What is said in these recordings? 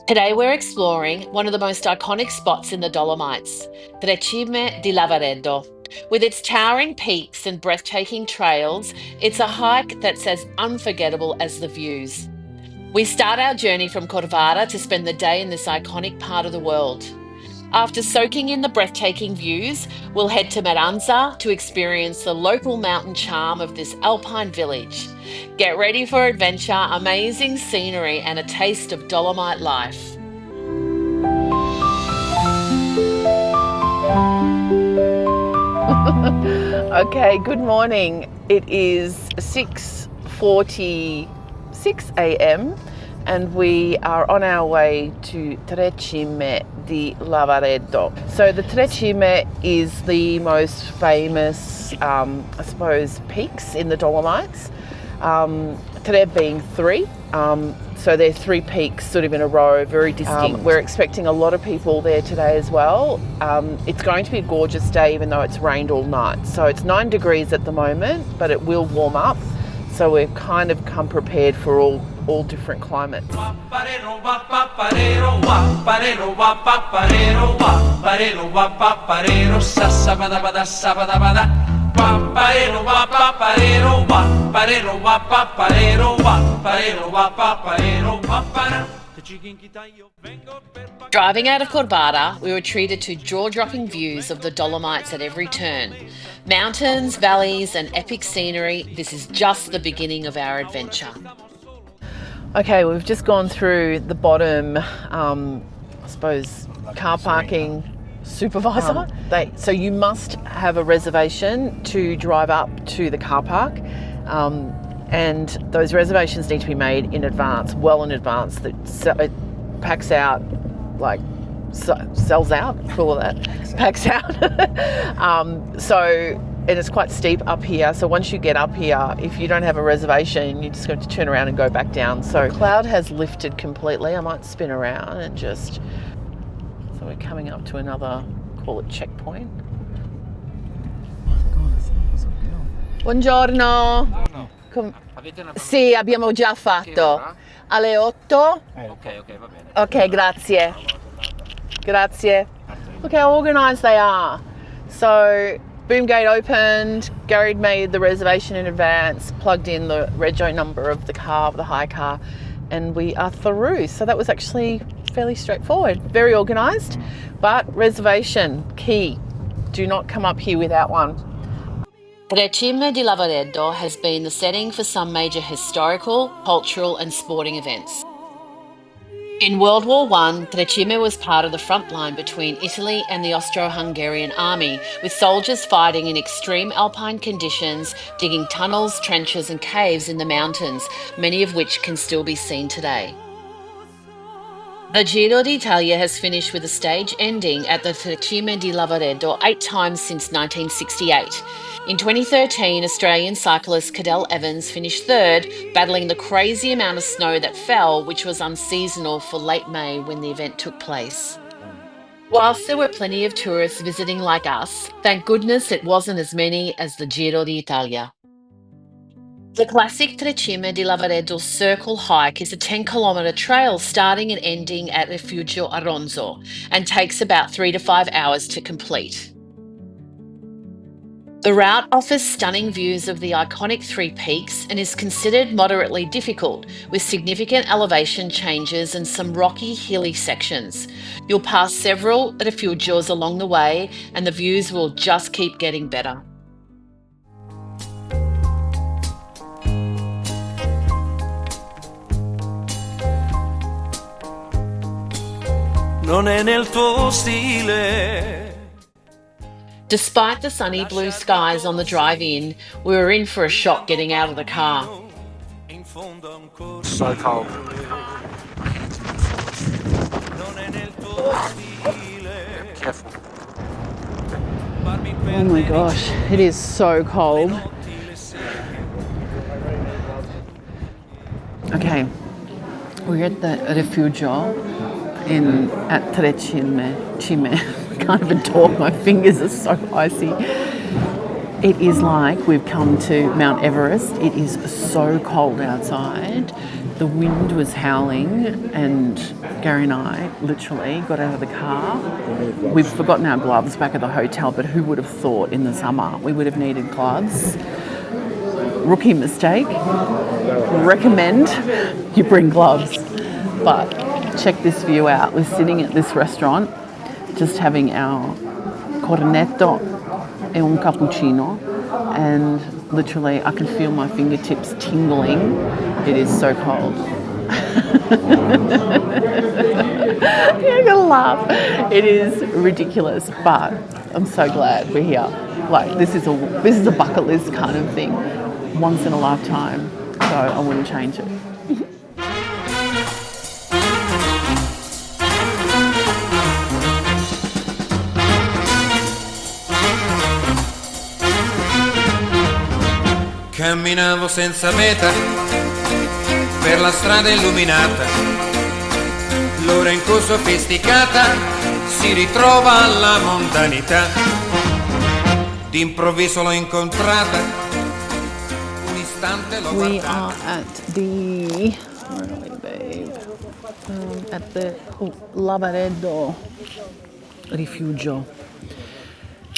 Today we're exploring one of the most iconic spots in the Dolomites, Tre Cime di Lavaredo. With its towering peaks and breathtaking trails, it's a hike that's as unforgettable as the views. We start our journey from Corvara to spend the day in this iconic part of the world. After soaking in the breathtaking views, we'll head to Meranza to experience the local mountain charm of this alpine village. Get ready for adventure, amazing scenery, and a taste of Dolomite life. Okay, good morning. It is 6:46 a.m. and we are on our way to Tre Cime di Lavaredo. So the Tre Cime is the most famous, peaks in the Dolomites. Tre being three. So they're three peaks sort of in a row, very distinct. We're expecting a lot of people there today as well. It's going to be a gorgeous day even though it's rained all night. So it's 9 degrees at the moment, but it will warm up. So we've kind of come prepared for all different climates. Driving out of Corvara, we were treated to jaw-dropping views of the Dolomites at every turn. Mountains, valleys, and epic scenery. This is just the beginning of our adventure. Okay, we've just gone through the bottom, car parking supervisor. So you must have a reservation to drive up to the car park. And those reservations need to be made in advance, well in advance. It packs out, sells out, call it that, packs out. And it's quite steep up here. So once you get up here, if you don't have a reservation, you're just going to turn around and go back down. So cloud has lifted completely. I might spin around and so we're coming up to another, call it checkpoint. Buongiorno. Sì, abbiamo già fatto. Alle 8? Ok, va bene. Ok, grazie. Grazie. Look how organised they are. So, boom gate opened, Gary made the reservation in advance, plugged in the rego number of the car, of the hire car, and we are through. So that was actually fairly straightforward. Very organised, but reservation, key. Do not come up here without one. Tre Cime di Lavaredo has been the setting for some major historical, cultural and sporting events. In World War I, Tre Cime was part of the front line between Italy and the Austro-Hungarian army, with soldiers fighting in extreme alpine conditions, digging tunnels, trenches and caves in the mountains, many of which can still be seen today. The Giro d'Italia has finished with a stage ending at the Tre Cime di Lavaredo 8 times since 1968. In 2013, Australian cyclist Cadel Evans finished third, battling the crazy amount of snow that fell, which was unseasonal for late May when the event took place. Whilst there were plenty of tourists visiting like us, thank goodness it wasn't as many as the Giro d'Italia. The classic Tre Cime di Lavaredo circle hike is a 10-kilometre trail starting and ending at Rifugio Aronzo and takes about 3 to 5 hours to complete. The route offers stunning views of the iconic Three Peaks and is considered moderately difficult, with significant elevation changes and some rocky, hilly sections. You'll pass several rifugios along the way and the views will just keep getting better. Non è nel tuo stile. Despite the sunny blue skies on the drive-in, we were in for a shock getting out of the car. So cold. Careful. Oh my gosh, it is so cold. Okay, we're at the Rifugio at Tre Cime. I can't even talk, my fingers are so icy. It is like we've come to Mount Everest. It is so cold outside. The wind was howling and Gary and I literally got out of the car. We've forgotten our gloves back at the hotel, but who would have thought in the summer we would have needed gloves? Rookie mistake. Recommend you bring gloves. But check this view out. We're sitting at this restaurant just having our cornetto e un cappuccino, and literally I can feel my fingertips tingling. It is so cold. You're gonna laugh. It is ridiculous, but I'm so glad we're here. Like this is a bucket list kind of thing, once in a lifetime. So I wouldn't change it. Camminavo senza meta per la strada illuminata, l'ora in cui sofisticata si ritrova alla mondanità. D'improvviso l'ho incontrata, un istante l'ho We guardata. are at the, where are we, babe? At the Lavaredo rifugio.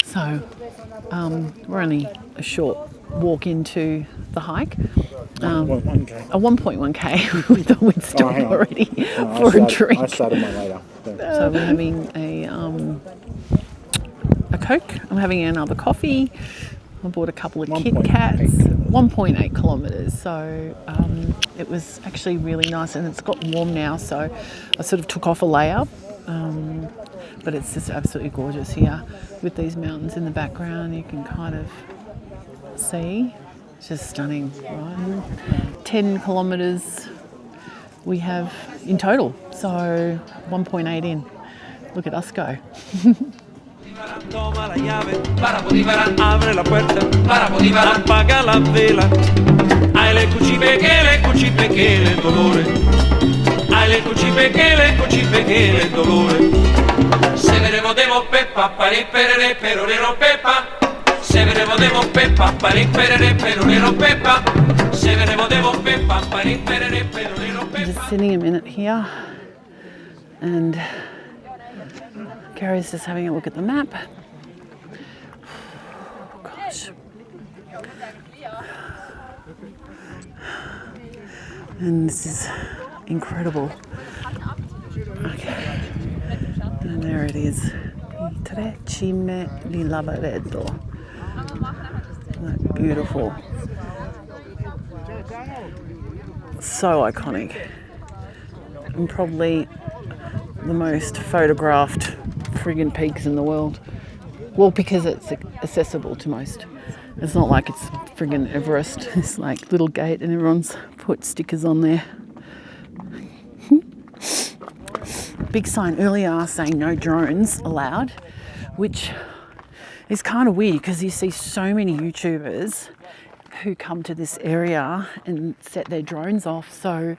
So we're only a short walk into the hike. 1.1k. A 1.1k. We thought we'd stop hang on. already No, for a drink. I started mine later. So we're having a Coke. I'm having another coffee. I bought a couple of Kit 1.8 Kats. kilometres. 1.8 kilometres. So it was actually really nice, and it's got warm now. So I sort of took off a layer. But it's just absolutely gorgeous here with these mountains in the background. You can kind of see. It's just stunning, right? 10 kilometres we have in total. So 1.8 in. Look at us go. Toma la llave, para Bolívar, abre la puerta, para Bolívar, apaga la vela. Ai le cuci perché le dolore. Ai le cuci perché le dolore. Se vedremo devo peppa, pari perere, perorero peppa. Se vedremo devo peppa, pari perere, perorero peppa. Se vedremo devo peppa, pari perere, perorero I'm peppa. just sitting a minute here, and Gary's just having a look at the map. Gosh. And this is incredible. Okay. And there it is. Tre Cime di Lavaredo. That beautiful. So iconic. And probably the most photographed friggin' peaks in the world. Well, because it's accessible to most. It's not like it's friggin' Everest. It's like little gate and everyone's put stickers on there. Big sign earlier saying no drones allowed, which is kind of weird because you see so many YouTubers who come to this area and set their drones off. So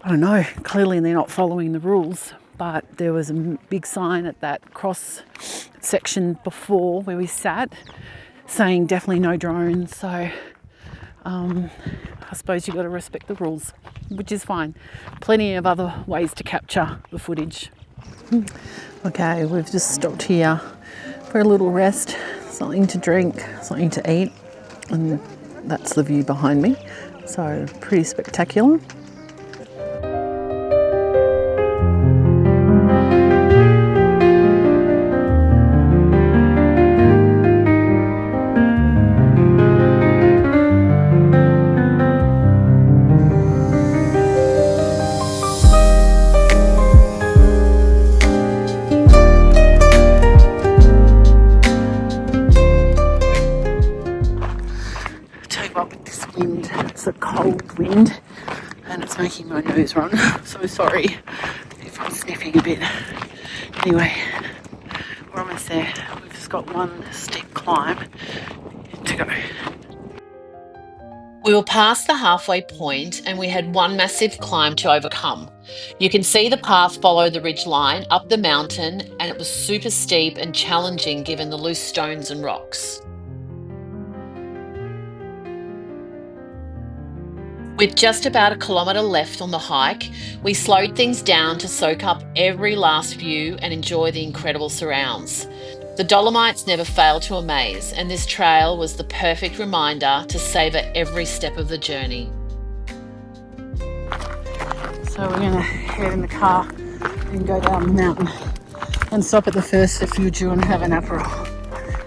I don't know, clearly they're not following the rules. But there was a big sign at that cross section before where we sat saying definitely no drones. So I suppose you've got to respect the rules, which is fine. Plenty of other ways to capture the footage. Okay, we've just stopped here for a little rest, something to drink, something to eat, and that's the view behind me. So pretty spectacular. It's a cold wind and it's making my nose run. So sorry if I'm sniffing a bit. Anyway, we're almost there. We've just got one steep climb to go. We were past the halfway point and we had one massive climb to overcome. You can see the path follow the ridge line up the mountain, and it was super steep and challenging given the loose stones and rocks. With just about a kilometre left on the hike, we slowed things down to soak up every last view and enjoy the incredible surrounds. The Dolomites never fail to amaze, and this trail was the perfect reminder to savour every step of the journey. So we're going to head in the car and go down the mountain and stop at the first refugio and have an apero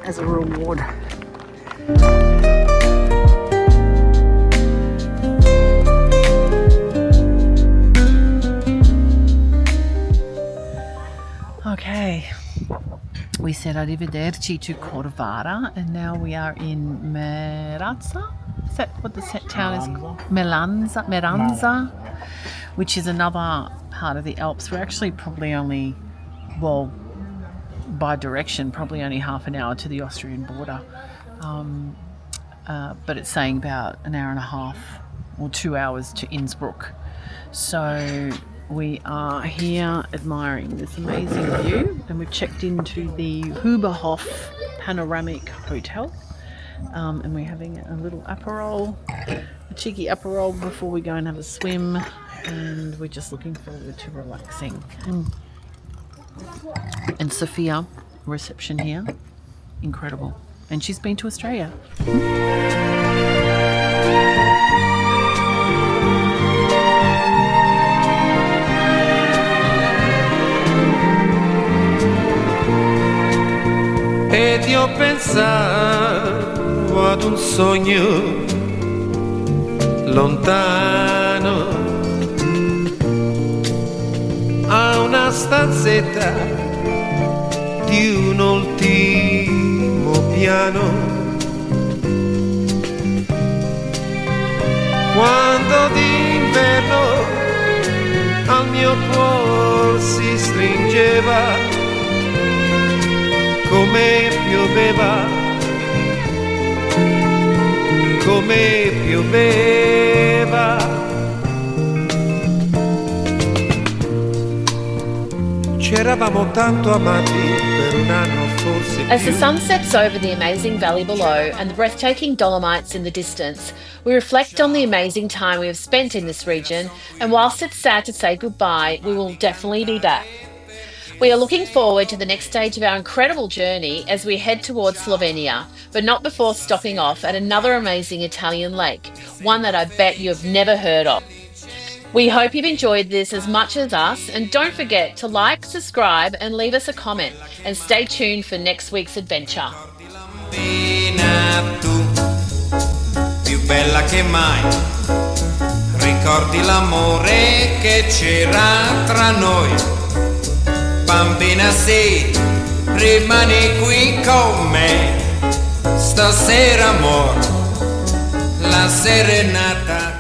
as a reward. Okay, we said arrivederci to Corvara and now we are in Meranza. Is that what the town is called? Meranza, which is another part of the Alps. We're actually probably only, well, by direction, probably only half an hour to the Austrian border. But it's saying about an hour and a half or 2 hours to Innsbruck. So we are here admiring this amazing view, and we've checked into the Huberhof Panoramic Hotel, and we're having a little aperol, a cheeky aperol before we go and have a swim, and we're just looking forward to relaxing. And Sophia, reception here, incredible, and she's been to Australia. Ed io pensavo ad un sogno lontano, a una stanzetta di un ultimo piano. Quando d'inverno al mio cuore si stringeva, come pioveva, come pioveva. C'eravamo tanto amati per un anno, forse As the più. sun sets over the amazing valley below and the breathtaking Dolomites in the distance, we reflect on the amazing time we have spent in this region, and whilst it's sad to say goodbye, we will definitely be back. We are looking forward to the next stage of our incredible journey as we head towards Slovenia, but not before stopping off at another amazing Italian lake, one that I bet you have never heard of. We hope you've enjoyed this as much as us, and don't forget to like, subscribe and leave us a comment, and stay tuned for next week's adventure. Bambina, tu, più bella che mai, ricordi l'amore che c'era tra noi. Bambina, sì, rimani qui con me, stasera amor, la serenata